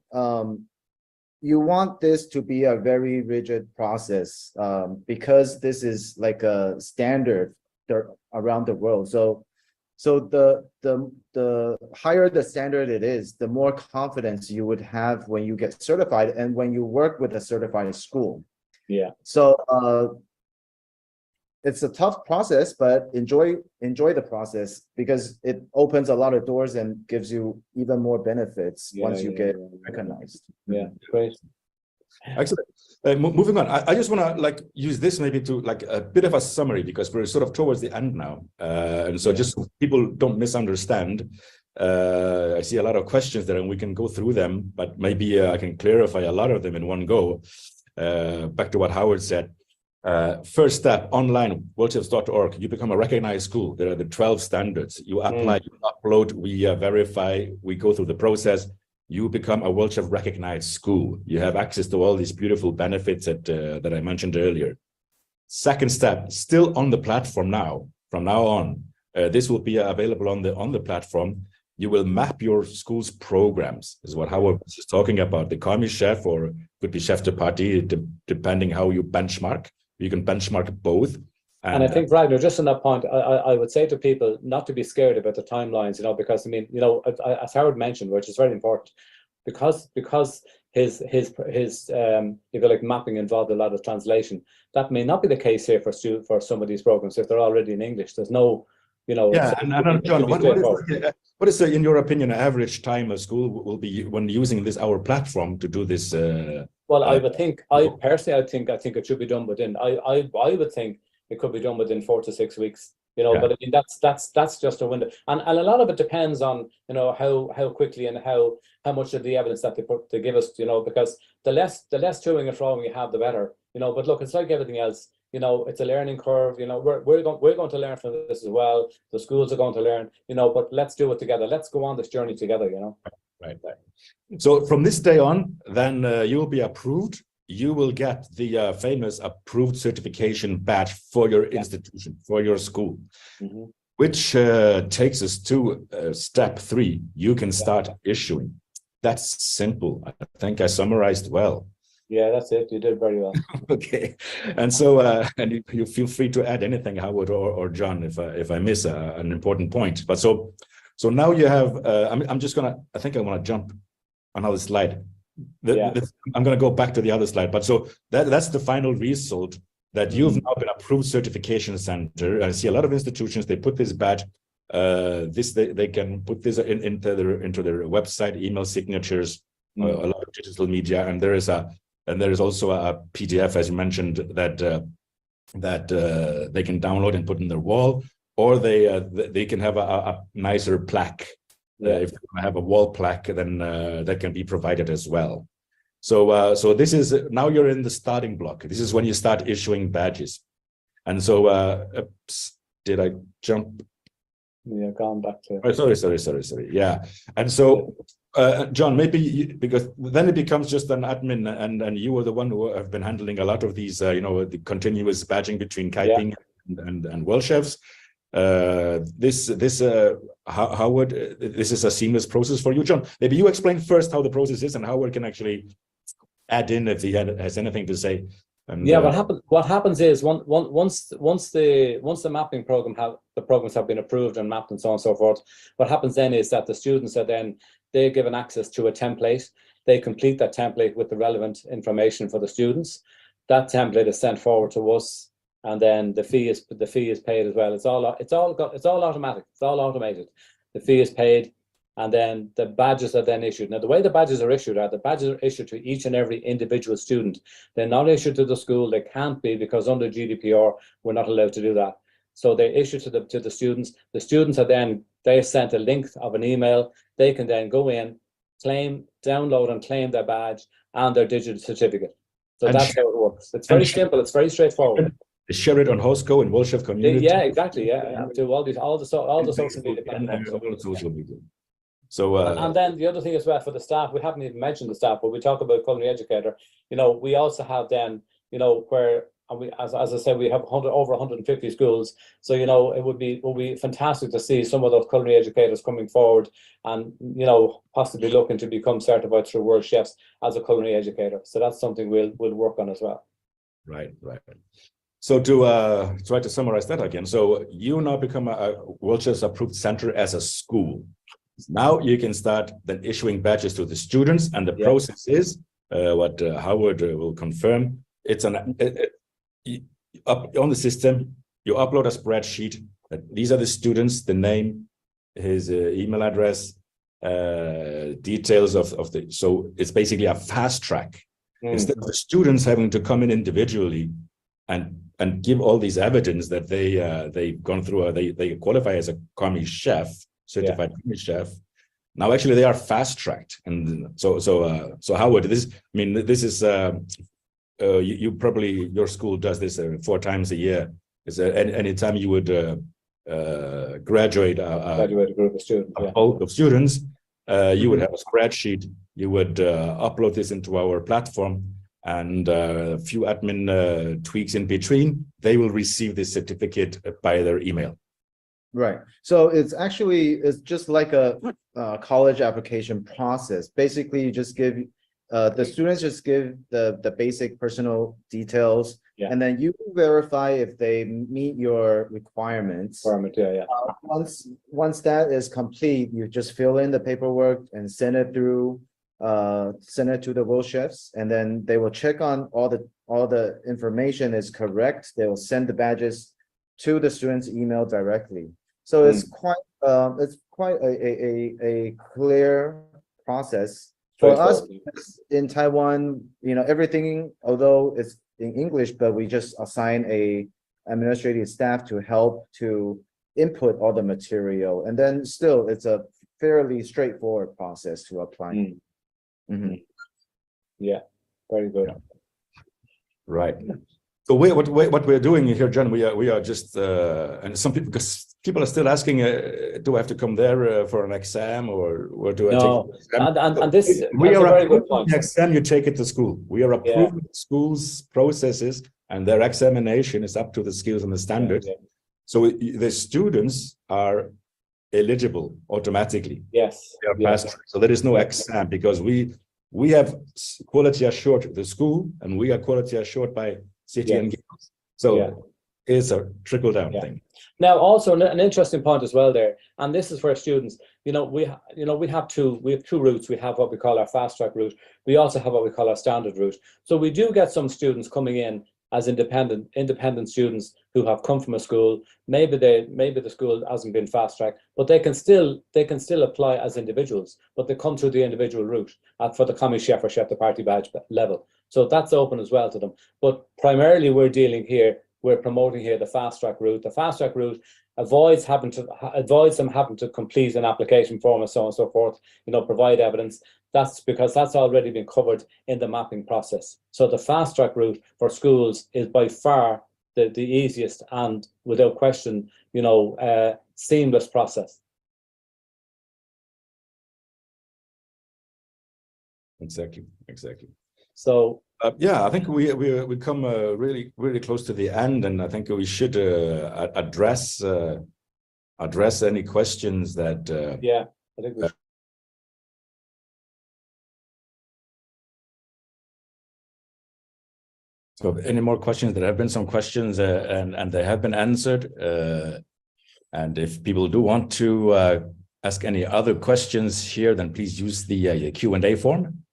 You want this to be a very rigid process because this is like a standard around the world. So the higher the standard it is, the more confidence you would have when you get certified and when you work with a certified school. So it's a tough process, but enjoy the process because it opens a lot of doors and gives you even more benefits once you get recognized. Great. Excellent. Moving on, I just want to use this maybe to a bit of a summary because we're sort of towards the end now, and so just so people don't misunderstand. I see a lot of questions there, and we can go through them, but maybe I can clarify a lot of them in one go. Back to what Howard said. First step, online, worldchefs.org. You become a recognized school. There are the 12 standards. You apply, you upload, we verify, we go through the process. You become a World Chef recognized school. You have access to all these beautiful benefits that I mentioned earlier. Second step, still on the platform now. From now on, this will be available on the platform. You will map your school's programs, is what Howard was talking about. The commis chef or could be chef de partie, depending how you benchmark. You can benchmark both. And I think, Ragnar, just on that point, I would say to people not to be scared about the timelines, because, as Howard mentioned, which is very important, because if you like, mapping involved a lot of translation. That may not be the case here for some of these programs if they're already in English. There's no, Yeah, and John, what is in your opinion, average time a school will be when using our platform to do this? Well, I would think, I think it should be done within. I would think it could be done within 4 to 6 weeks. Yeah. But I mean that's just a window, and a lot of it depends on how quickly and how much of the evidence that they give us. Because the less toing and froing you have, the better. But look, it's like everything else. It's a learning curve. We're going to learn from this as well. The schools are going to learn. But let's do it together. Let's go on this journey together. Right. So from this day on, then you will be approved. You will get the famous approved certification badge for your institution, for your school, which takes us to step 3. You can start issuing. That's simple. I think I summarized well. Yeah, that's it. You did very well. Okay, and so and you feel free to add anything, Howard or John, if I miss an important point. But so now you have. I'm just gonna. I think I want to jump another slide. I'm going to go back to the other slide, but so that's the final result, that you've now been approved certification center. I see a lot of institutions, they put this badge, they can put this into their website, email signatures, a lot of digital media, and there is also a PDF, as you mentioned, that they can download and put in their wall, or they can have a nicer plaque. If they have a wall plaque, then that can be provided as well. So this is, now you're in the starting block. This is when you start issuing badges. And so, did I jump? Yeah, gone back to. Oh, sorry. Yeah. And so, John, maybe because then it becomes just an admin, and you were the one who have been handling a lot of these, the continuous badging between Kaiping and Worldchefs. This is a seamless process for you, John. Maybe you explain first how the process is and how can actually add in if he has anything to say. And, what happens is once the mapping programs have been approved and mapped and so on and so forth, what happens then is that the students are then they're given access to a template. They complete that template with the relevant information for the students. That template is sent forward to us. And then the fee is paid as well. It's all automatic. It's all automated. The fee is paid, and then the badges are then issued. Now, the way the badges are issued to each and every individual student. They're not issued to the school. They can't be, because under GDPR we're not allowed to do that. So they're issued to the students. The students they're sent a link of an email. They can then go in, download and claim their badge and their digital certificate. So that's how it works. It's very simple. It's very straightforward. Share it on Hostco and Worldchef community. Yeah, exactly. Yeah, do all the social media platforms. All the social media. So and then the other thing as well for the staff, we haven't even mentioned the staff, but we talk about culinary educator. We also have then where, and we, as I said, we have over 150 schools. So it would be fantastic to see some of those culinary educators coming forward and possibly looking to become certified through Worldchefs as a culinary educator. So that's something we'll work on as well. Right. So to try to summarize that again, so you now become a Worldchefs approved center as a school. Now you can start then issuing badges to the students, and the process is what Howard will confirm. It's on the system. You upload a spreadsheet. These are the students, the name, his email address, details of the. So it's basically a fast track. Instead of the students having to come in individually and give all these evidence that they've gone through, they qualify as a commis chef, certified commis chef. Now actually they are fast tracked, and so Howard, this is you probably, your school does this 4 times a year. Is there any time you would graduate a group of students, bulk of students, you would have a spreadsheet. You would upload this into our platform, and a few admin tweaks in between. They will receive this certificate by their email. Right. So it's just like a college application process. Basically, you just give the students give the basic personal details, and then you verify if they meet your requirements. Once that is complete, you just fill in the paperwork and send it through send it to the Worldchefs, and then they will check on all the information is correct. They will send the badges to the students' email directly. So it's quite a clear process for us in Taiwan. You know, everything, although it's in English, but we just assign a administrative staff to help to input all the material, and then still it's a fairly straightforward process to apply. Yeah, very good. Right. So what we're doing here, John, we are just and some people, because people are still asking, do I have to come there for an exam, or do I take an exam? And this we are a very good approving point. the exam you take at the school. We are approving the school's processes, and their examination is up to the skills and the standards. So the students are eligible automatically. Yes. They are passed. So there is no exam, because we have quality assured the school, and we are quality assured by City and Guilds. So it's a trickle down thing. Now, also an interesting point as well there, and this is for students. We have two routes. We have what we call our fast track route. We also have what we call our standard route. So we do get some students coming in as independent students who have come from a school. Maybe the school hasn't been fast track, but they can still apply as individuals, but they come through the individual route for the commis chef or chef de partie badge level. So that's open as well to them. But primarily we're promoting here the fast track route. The fast track route avoids them having to complete an application form and so on and so forth, provide evidence. That's because that's already been covered in the mapping process. So the fast track route for schools is by far the easiest and, without question, seamless process. Exactly. So I think we come really close to the end, and I think we should address any questions that. I think we should. So any more questions? There have been some questions and they have been answered. And if people do want to ask any other questions here, then please use the Q&A form.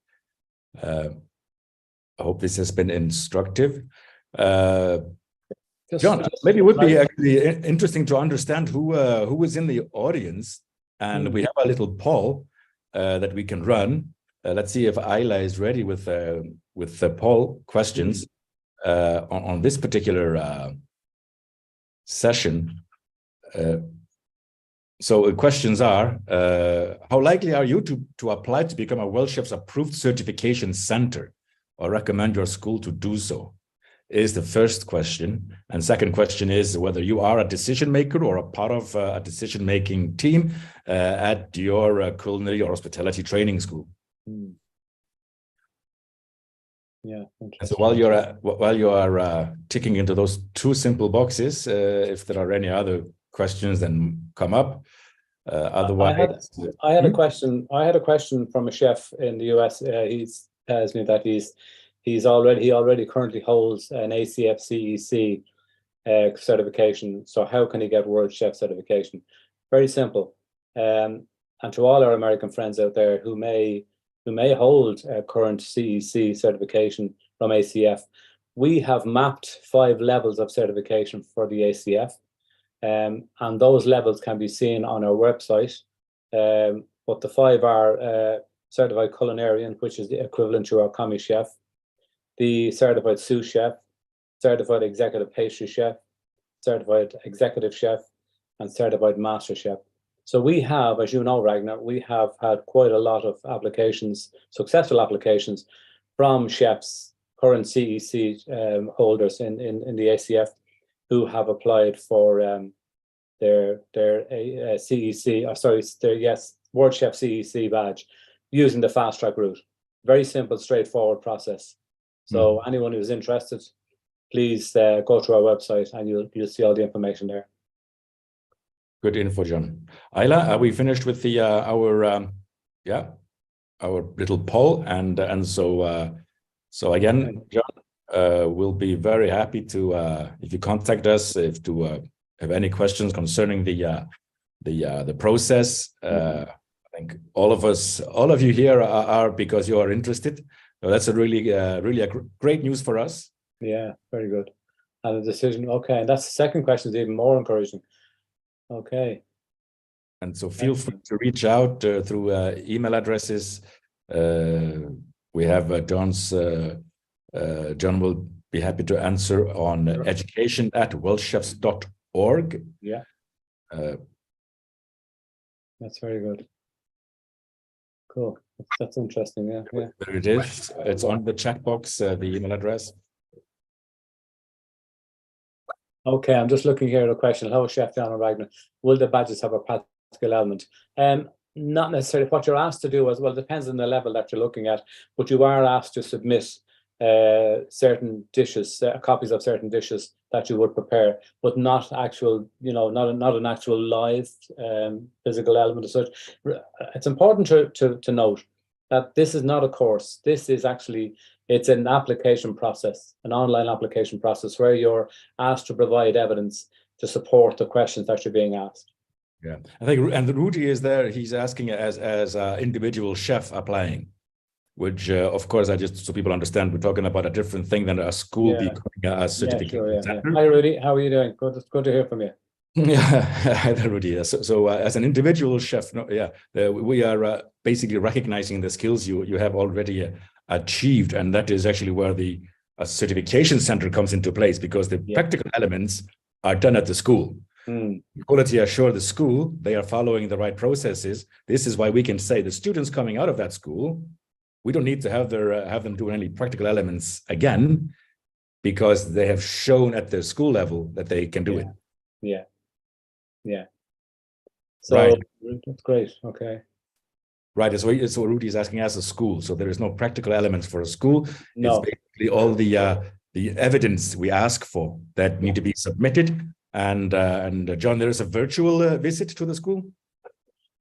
I hope this has been instructive. John, maybe it would be actually interesting to understand who is in the audience. And we have a little poll that we can run. Let's see if Ayla is ready with the poll questions. On this particular session. So the questions are, how likely are you to apply to become a Worldchefs approved certification center, or recommend your school to do so? Is the first question. And second question is whether you are a decision maker or a part of a decision-making team at your culinary or hospitality training school. Yeah. So while you are ticking into those two simple boxes, if there are any other questions, then come up. Otherwise, I had a question. I had a question from a chef in the US. He tells me that he already currently holds an ACF CEC certification. So how can he get Worldchef certification? Very simple. And to all our American friends out there who may hold a current CEC certification from ACF, we have mapped 5 levels of certification for the ACF, and those levels can be seen on our website. But the 5 are certified culinarian, which is the equivalent to our commis chef, the certified sous chef, certified executive pastry chef, certified executive chef, and certified master chef. So we have, as you know, Ragnar, we have had quite a lot of applications, successful applications from chefs, current CEC holders in the ACF, who have applied for their CEC, Worldchef CEC badge using the fast track route. Very simple, straightforward process. So anyone who's interested, please go to our website and you'll see all the information there. Good info, John. Ayla, are we finished with the our little poll? And so again, John, we'll be very happy to if you contact us if have any questions concerning the process. I think all of you here are because you are interested. So that's a really great news for us. Yeah, very good. And the decision, okay, and that's the second question is even more encouraging. Okay. And so feel free to reach out through email addresses. We have John will be happy to answer on education@worldchefs.org. Yeah. That's very good. Cool. That's interesting. Yeah. Yeah. There it is. It's on the chat box, the email address. Okay, I'm just looking here at a question. Hello, Chef John and Ragnar. Will the badges have a practical element? Not necessarily. What you're asked to do as well depends on the level that you're looking at, but you are asked to submit certain dishes, copies of certain dishes that you would prepare, but not actual, not an actual live physical element as such. It's important to note that this is not a course. This is actually, it's an application process, an online application process where you're asked to provide evidence to support the questions that you're being asked. Yeah, I think, and Rudy is there. He's asking as an individual chef applying, which of course, so people understand, we're talking about a different thing than a school becoming a certification center. Hi, Rudy. How are you doing? Good to hear from you. Yeah, Rudy. So as an individual chef, we are basically recognizing the skills you have already achieved, and that is actually where the certification center comes into place, because the practical elements are done at the school. Quality assure the school they are following the right processes. This is why we can say the students coming out of that school, we don't need to have them do any practical elements again, because they have shown at their school level that they can do it. Yeah. So right. That's great. Okay. Right. So Rudy is asking as a school. So there is no practical elements for a school. No. It's basically all the evidence we ask for that need to be submitted. And John, there is a virtual visit to the school.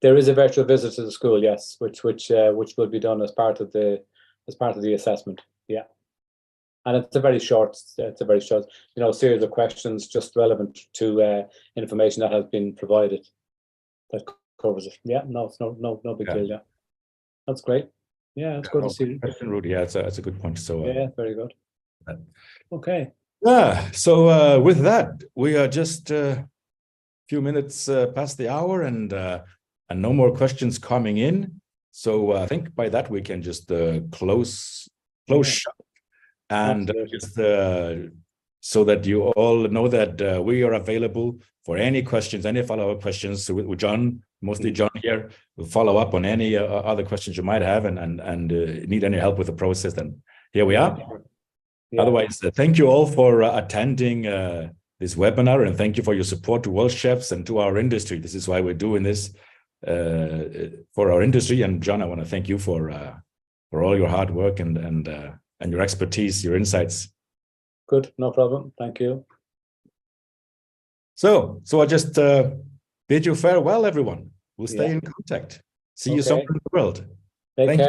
There is a virtual visit to the school, yes, which will be done as part of the assessment. Yeah. And it's a very short, series of questions just relevant to information that has been provided that covers it. Yeah, no big deal. Yeah, that's great. Yeah, it's good to see. Question, Rudy. Yeah, it's a good point. So yeah, very good. Okay. Yeah. So with that, we are just a few minutes past the hour, and no more questions coming in. So I think by that we can just close shop. And just so that you all know that we are available for any questions, any follow-up questions with John, mostly John here, will follow up on any other questions you might have, and need any help with the process, then here we are. Yeah. Otherwise, thank you all for attending this webinar, and thank you for your support to Worldchefs and to our industry. This is why we're doing this for our industry. And John, I want to thank you for all your hard work and your expertise, your insights. Good, no problem. Thank you. So I just bid you farewell, everyone. We'll stay in contact. See you somewhere in the world. Thank you.